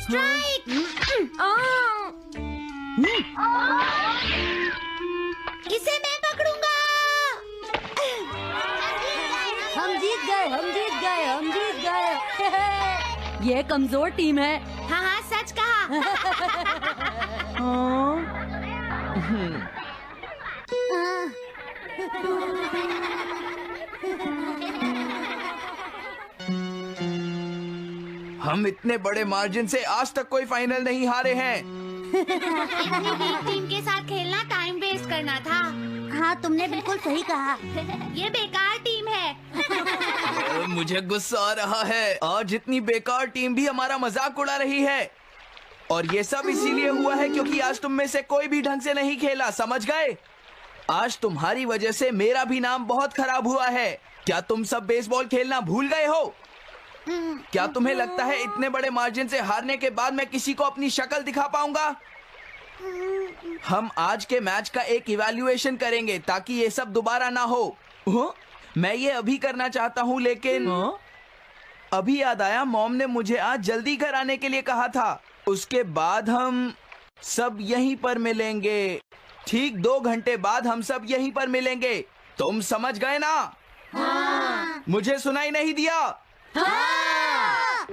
Strike! इसे मैं पकड़ूंगा। हम जीत गए, हम जीत गए, हम जीत गए। ये कमजोर टीम है। हाँ हाँ, सच कहा। हम इतने बड़े मार्जिन से आज तक कोई फाइनल नहीं हारे हैं। इतनी वीक टीम के साथ खेलना टाइम वेस्ट करना था। हाँ, तुमने बिल्कुल सही कहा। ये बेकार टीम है। मुझे गुस्सा आ रहा है। आज इतनी बेकार टीम भी हमारा मजाक उड़ा रही है। और ये सब इसीलिए हुआ है क्योंकि आज तुम में से कोई भी ढंग से नहीं खेला, समझ गए? आज तुम्हारी वजह से मेरा भी नाम बहुत खराब हुआ है। क्या तुम सब बेसबॉल खेलना भूल गए हो? क्या तुम्हें लगता है इतने बड़े मार्जिन से हारने के बाद मैं किसी को अपनी शक्ल दिखा पाऊंगा? हम आज के मैच का एक इवैल्यूएशन करेंगे ताकि ये सब दोबारा ना हो। मैं ये अभी करना चाहता हूँ, लेकिन अभी याद आया मॉम ने मुझे आज जल्दी घर आने के लिए कहा था। उसके बाद हम सब यहीं पर मिलेंगे। ठीक 2 घंटे बाद हम सब यहीं पर मिलेंगे। तुम समझ गए ना? हाँ। मुझे सुनाई नहीं दिया? हाँ।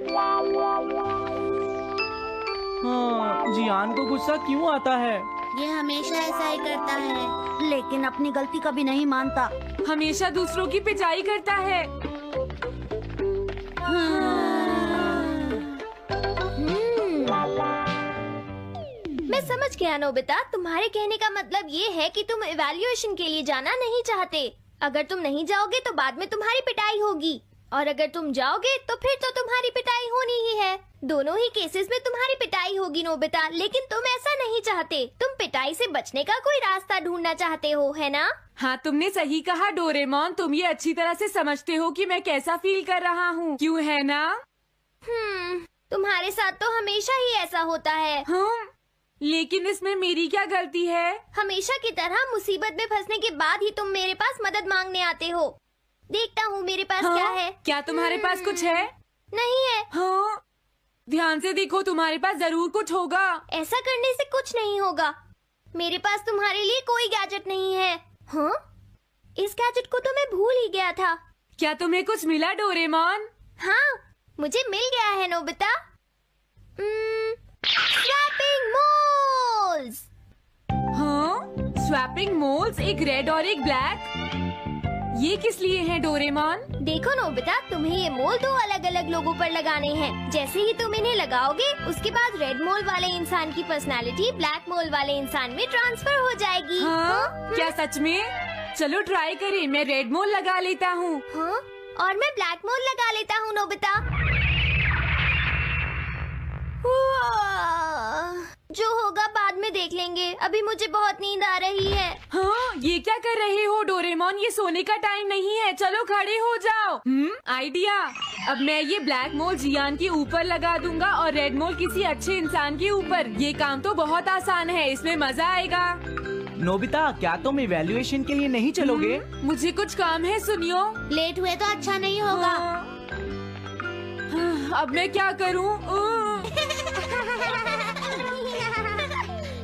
जियान को गुस्सा क्यों आता है? ये हमेशा ऐसा ही करता है, लेकिन अपनी गलती कभी नहीं मानता। हमेशा दूसरों की पिटाई करता है। मैं समझ गया नोबिता, तुम्हारे कहने का मतलब ये है कि तुम इवैल्यूएशन के लिए जाना नहीं चाहते। अगर तुम नहीं जाओगे तो बाद में तुम्हारी पिटाई होगी, और अगर तुम जाओगे तो फिर तो तुम्हारी पिटाई होनी ही है। दोनों ही केसेस में तुम्हारी पिटाई होगी नोबिता, लेकिन तुम ऐसा नहीं चाहते। तुम पिटाई से बचने का कोई रास्ता ढूंढना चाहते हो, है ना? हाँ, तुमने सही कहा डोरेमोन। तुम ये अच्छी तरह से समझते हो कि मैं कैसा फील कर रहा हूँ, क्यों है ना? तुम्हारे साथ तो हमेशा ही ऐसा होता है। लेकिन इसमें मेरी क्या गलती है? हमेशा की तरह मुसीबत में फंसने के बाद ही तुम मेरे पास मदद मांगने आते हो। देखता हूँ मेरे पास क्या है। क्या तुम्हारे पास कुछ है? नहीं है। हाँ, ध्यान से देखो, तुम्हारे पास जरूर कुछ होगा। ऐसा करने से कुछ नहीं होगा। मेरे पास तुम्हारे लिए कोई गैजेट नहीं है। हाँ, इस गैजेट को तो मैं भूल ही गया था। क्या तुम्हें कुछ मिला डोरेमोन? हाँ, मुझे मिल गया है नोबिता। Swapping moles. हाँ, स्वैपिंग मोल्स, एक रेड और एक ब्लैक। ये किस लिए हैं डोरेमोन? देखो नोबिता, तुम्हें ये मोल 2 अलग अलग लोगों पर लगाने हैं। जैसे ही तुम इन्हें लगाओगे, उसके बाद रेड मोल वाले इंसान की पर्सनालिटी ब्लैक मोल वाले इंसान में ट्रांसफर हो जाएगी। हाँ? क्या सच में? चलो ट्राई करें। मैं रेड मोल लगा लेता हूँ। हाँ? और मैं ब्लैक मोल लगा लेता हूँ नोबिता। जो होगा बाद में देख लेंगे। अभी मुझे बहुत नींद आ रही है। हाँ, ये क्या कर रहे हो डोरेमोन? ये सोने का टाइम नहीं है। चलो खड़े हो जाओ। आइडिया। अब मैं ये ब्लैक मोल जियान के ऊपर लगा दूंगा और रेड मोल किसी अच्छे इंसान के ऊपर। ये काम तो बहुत आसान है, इसमें मजा आएगा। नोबिता, क्या तुम इवैल्यूएशन के लिए नहीं चलोगे? मुझे कुछ काम है, सुनियो। लेट हुए तो अच्छा नहीं होगा। अब मैं क्या करूं?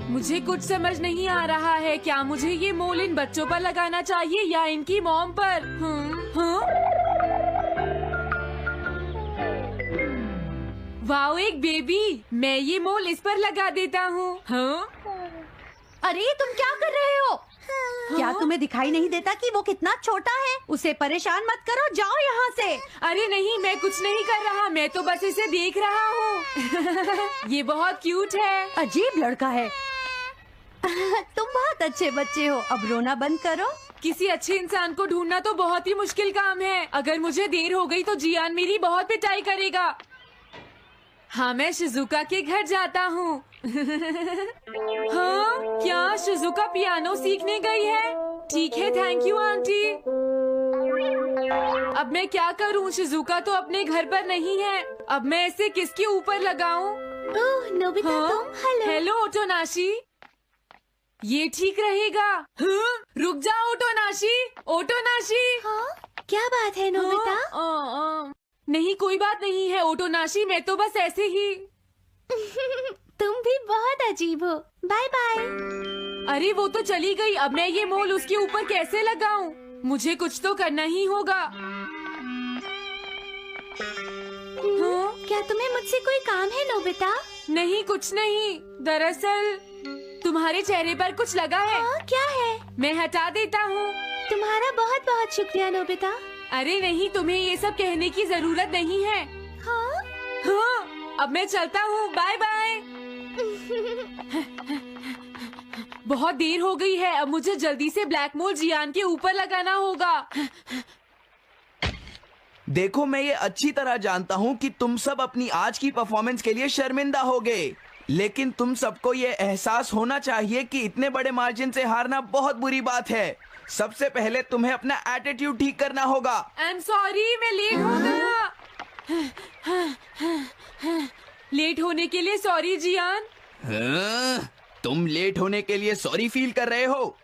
मुझे कुछ समझ नहीं आ रहा है। क्या मुझे ये मोल इन बच्चों पर लगाना चाहिए या इनकी मॉम पर? वाओ, एक बेबी। मैं ये मोल इस पर लगा देता हूँ। अरे तुम क्या कर रहे हो? क्या तुम्हें दिखाई नहीं देता कि वो कितना छोटा है? उसे परेशान मत करो, जाओ यहाँ से। अरे नहीं, मैं कुछ नहीं कर रहा। मैं तो बस इसे देख रहा हूँ। ये बहुत क्यूट है। अजीब लड़का है। तुम बहुत अच्छे बच्चे हो। अब रोना बंद करो। किसी अच्छे इंसान को ढूंढना तो बहुत ही मुश्किल काम है। अगर मुझे देर हो गई तो जियान मेरी बहुत पिटाई करेगा। हाँ, मैं शिजुका के घर जाता हूँ। हाँ, क्या शिजुका पियानो सीखने गई है? ठीक है, थैंक यू आंटी। अब मैं क्या करूँ? शिजुका तो अपने घर पर नहीं है। अब मैं इसे किसके ऊपर लगाऊं? ओह नोबिता, तुम? हेलो ओटोनाशी। ये ठीक रहेगा। रुक जाओ ओटोनाशी। ओटोनाशी। हाँ? क्या बात है नोबिता? नहीं कोई बात नहीं है ओटोनाशी, मैं तो बस ऐसे ही। तुम भी बहुत अजीब हो। Bye bye. अरे वो तो चली गई, अब मैं ये मोल उसके ऊपर कैसे लगाऊं? मुझे कुछ तो करना ही होगा। हाँ? क्या तुम्हें मुझसे कोई काम है नोबिता? नहीं कुछ नहीं, दरअसल तुम्हारे चेहरे पर कुछ लगा है। क्या है? मैं हटा देता हूँ। तुम्हारा बहुत बहुत शुक्रिया नोबिता। अरे नहीं, तुम्हें ये सब कहने की जरूरत नहीं है। हाँ? हाँ, अब मैं चलता हूँ, बाय बाय। बहुत देर हो गई है, अब मुझे जल्दी से ब्लैक मोल जियान के ऊपर लगाना होगा। देखो मैं ये अच्छी तरह जानता हूँ कि तुम सब अपनी आज की परफॉर्मेंस के लिए शर्मिंदा होगे, लेकिन तुम सबको ये एहसास होना चाहिए कि इतने बड़े मार्जिन से हारना बहुत बुरी बात है। सबसे पहले तुम्हें अपना एटीट्यूड ठीक करना होगा। आई एम सॉरी, मैं लेट हो गया। लेट होने के लिए सॉरी जियान। हाँ, तुम लेट होने के लिए सॉरी फील कर रहे हो?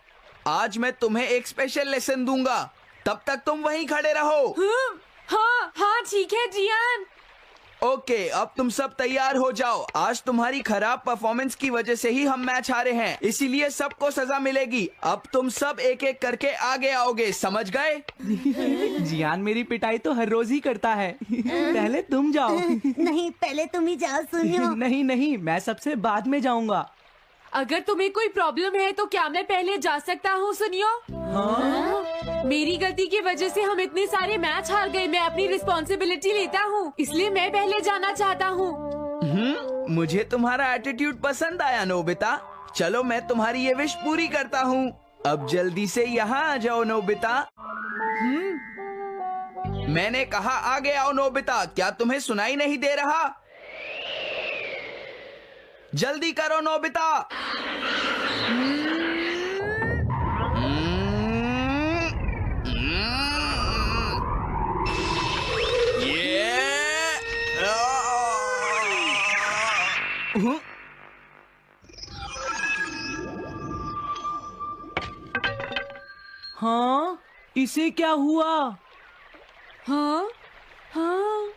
आज मैं तुम्हें एक स्पेशल लेसन दूंगा, तब तक तुम वहीं खड़े रहो। हाँ हाँ ठीक है जियान। ओके, अब तुम सब तैयार हो जाओ। आज तुम्हारी खराब परफॉर्मेंस की वजह से ही हम मैच हारे हैं, इसीलिए सबको सजा मिलेगी। अब तुम सब एक एक करके आगे आओगे, समझ गए? जियान मेरी पिटाई तो हर रोज ही करता है। पहले तुम जाओ। नहीं, पहले तुम ही जाओ सुनियो। नहीं नहीं, मैं सबसे बाद में जाऊंगा। अगर तुम्हें कोई प्रॉब्लम है तो क्या मैं पहले जा सकता हूँ? सुनियो, हाँ? मेरी गलती की वजह से हम इतने सारे मैच हार गए। मैं अपनी रिस्पॉन्सिबिलिटी लेता हूँ, इसलिए मैं पहले जाना चाहता हूँ। मुझे तुम्हारा एटीट्यूड पसंद आया नोबिता। चलो मैं तुम्हारी ये विश पूरी करता हूँ। अब जल्दी से यहाँ आ जाओ नोबिता। मैंने कहा आगे आओ नोबिता, क्या तुम्हें सुनाई नहीं दे रहा? जल्दी करो नोबिता। हाँ, इसे क्या हुआ? हाँ हाँ,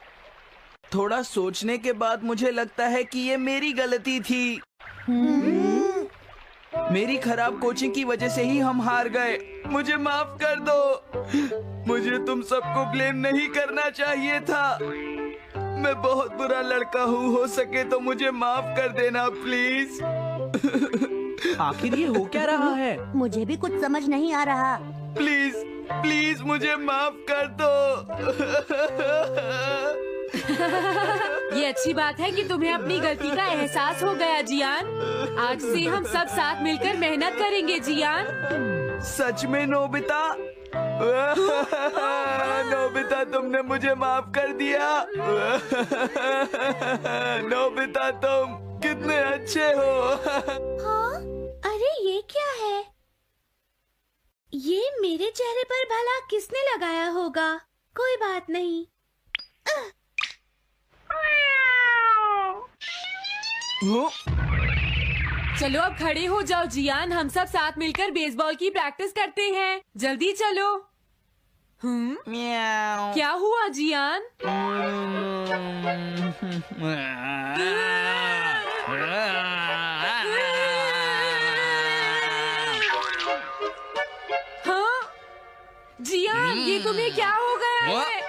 थोड़ा सोचने के बाद मुझे लगता है कि ये मेरी गलती थी। मेरी खराब कोचिंग की वजह से ही हम हार गए। मुझे माफ कर दो। मुझे तुम सबको ब्लेम नहीं करना चाहिए था। मैं बहुत बुरा लड़का हूँ, हो सके तो मुझे माफ कर देना प्लीज। आखिर ये हो क्या रहा है? मुझे भी कुछ समझ नहीं आ रहा। प्लीज प्लीज मुझे माफ कर दो। ये अच्छी बात है कि तुम्हें अपनी गलती का एहसास हो गया जियान। आज से हम सब साथ मिलकर मेहनत करेंगे जियान। सच में नोबिता? नोबिता तुमने मुझे माफ कर दिया। नोबिता तुम कितने अच्छे हो। हाँ? अरे ये क्या है? ये मेरे चेहरे पर भला किसने लगाया होगा? कोई बात नहीं। चलो अब खड़े हो जाओ जियान, हम सब साथ मिलकर बेसबॉल की प्रैक्टिस करते हैं। जल्दी चलो। म्याऊ। क्या हुआ जियान? हाँ जियान, ये तुम्हें क्या हो गया है?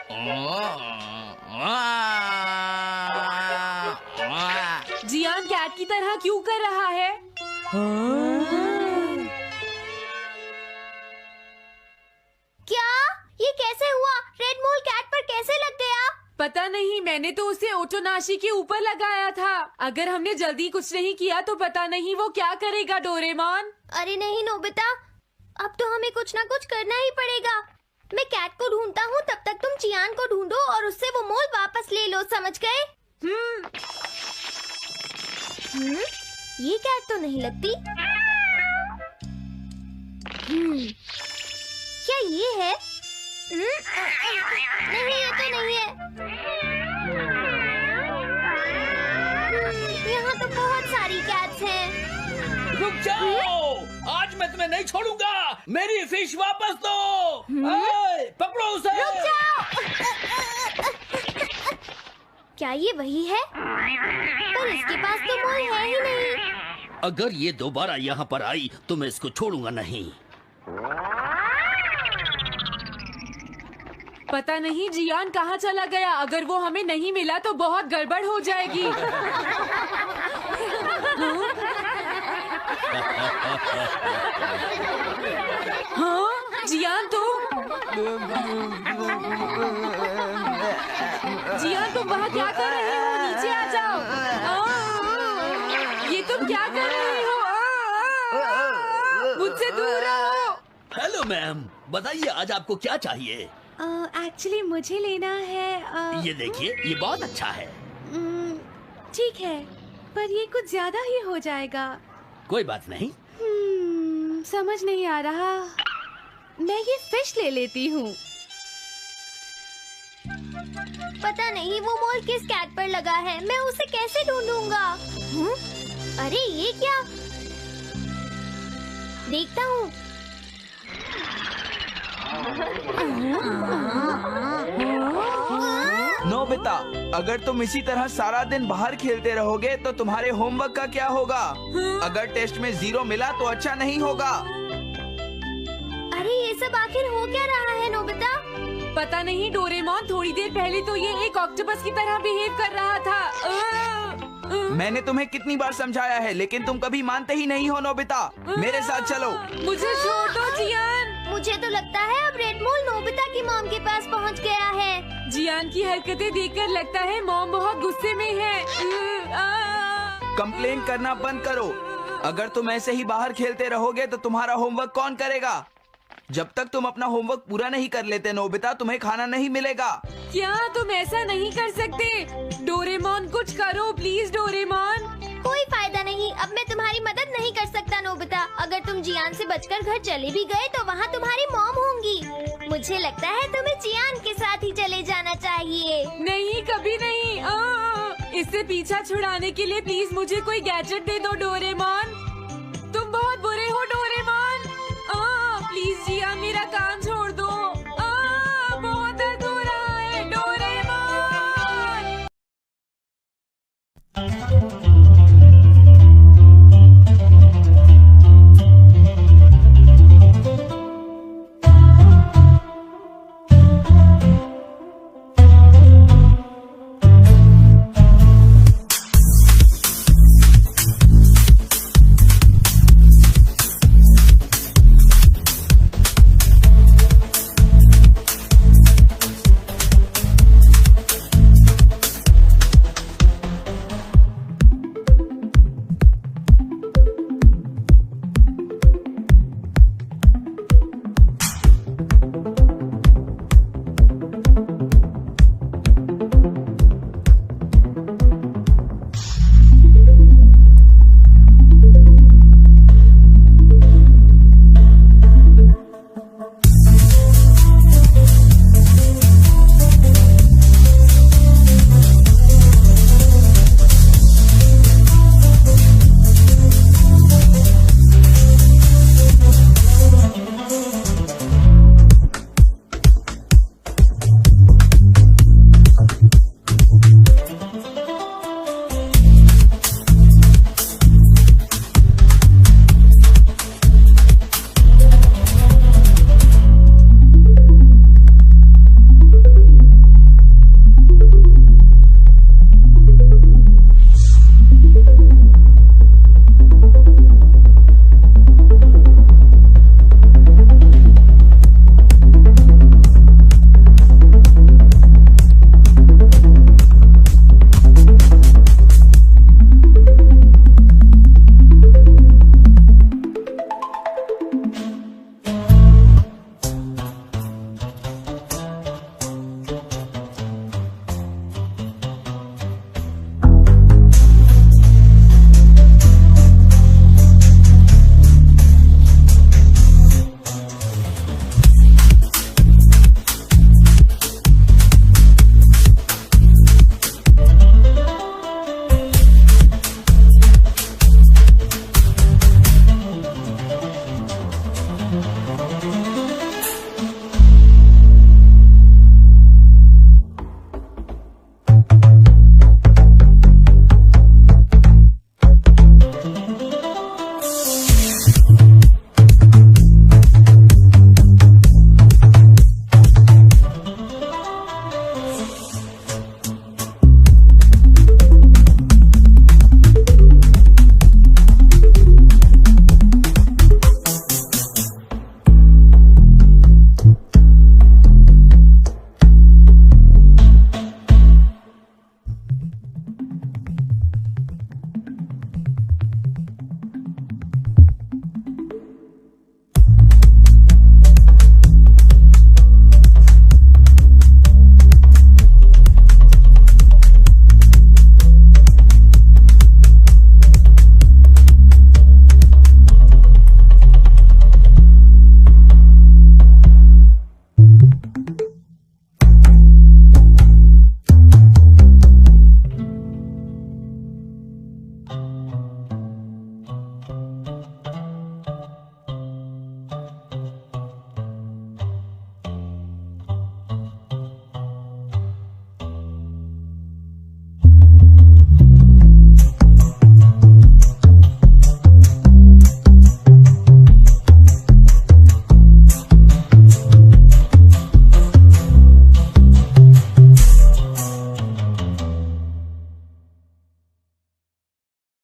जियान कैट की तरह क्यों कर रहा है? क्या ये कैसे हुआ? रेड मोल कैट पर कैसे लग गया? पता नहीं, मैंने तो उसे ओटोनाशी के ऊपर लगाया था। अगर हमने जल्दी कुछ नहीं किया तो पता नहीं वो क्या करेगा डोरेमोन। अरे नहीं नोबिता, अब तो हमें कुछ ना कुछ करना ही पड़ेगा। मैं कैट को ढूंढता हूँ, तब तक तुम चियान को ढूंढो और उससे वो मोल वापस ले लो, समझ गए? ये कैट तो नहीं लगती। क्या ये है? नहीं, ये तो नहीं है। यहाँ तो बहुत सारी कैट्स हैं। रुक जाओ, आज मैं तुम्हें नहीं छोड़ूंगा। मेरी फिश वापस दो। ए, पकड़ो उसे। क्या ये वही है? पर इसके पास तो मोल है ही नहीं। अगर ये दोबारा यहाँ पर आई तो मैं इसको छोड़ूंगा नहीं। पता नहीं जियान कहाँ चला गया। अगर वो हमें नहीं मिला तो बहुत गड़बड़ हो जाएगी। हाँ जियान तुम वहाँ क्या कर रहे हो? नीचे आ जाओ। ये तुम क्या कर रहे हो? मुझसे दूर रहो। हेलो मैम, बताइए आज आपको क्या चाहिए? एक्चुअली मुझे लेना है ये देखिए, ये बहुत अच्छा है। ठीक है, पर ये कुछ ज्यादा ही हो जाएगा। कोई बात नहीं। समझ नहीं आ रहा। मैं ये फिश ले लेती हूँ। पता नहीं वो मोल किस कैट पर लगा है। मैं उसे कैसे ढूंढूंगा? अरे ये क्या? देखता हूँ। नोबिता, अगर तुम इसी तरह सारा दिन बाहर खेलते रहोगे तो तुम्हारे होमवर्क का क्या होगा? अगर टेस्ट में 0 मिला तो अच्छा नहीं होगा। अरे ये सब आखिर हो क्या रहा है नोबिता? पता नहीं डोरेमोन, थोड़ी देर पहले तो ये एक ऑक्टोपस की तरह बिहेव कर रहा था। मैंने तुम्हें कितनी बार समझाया है, लेकिन तुम कभी मानते ही नहीं हो। नोबिता, मेरे साथ चलो। मुझे छोड़ दो जियान। मुझे तो लगता है अब रेड मोल नोबिता की मॉम के पास पहुंच गया है। जियान की हरकतें देखकर लगता है मॉम बहुत गुस्से में है। कंप्लेन करना बंद करो। अगर तुम ऐसे ही बाहर खेलते रहोगे तो तुम्हारा होमवर्क कौन करेगा? जब तक तुम अपना होमवर्क पूरा नहीं कर लेते नोबिता, तुम्हें खाना नहीं मिलेगा। क्या तुम ऐसा नहीं कर सकते? डोरेमोन कुछ करो प्लीज डोरेमोन। कोई फायदा नहीं, अब मैं तुम्हारी मदद नहीं कर सकता नोबिता। अगर तुम जियान से बचकर घर चले भी गए तो वहाँ तुम्हारी मॉम होंगी। मुझे लगता है तुम्हें जियान के साथ ही चले जाना चाहिए। नहीं, कभी नहीं। इससे पीछा छुड़ाने के लिए प्लीज मुझे कोई गैजेट दे दो डोरेमोन। तुम बहुत बुरे हो डोरेमोन। प्लीज जियान, मेरा काम छोड़ दो।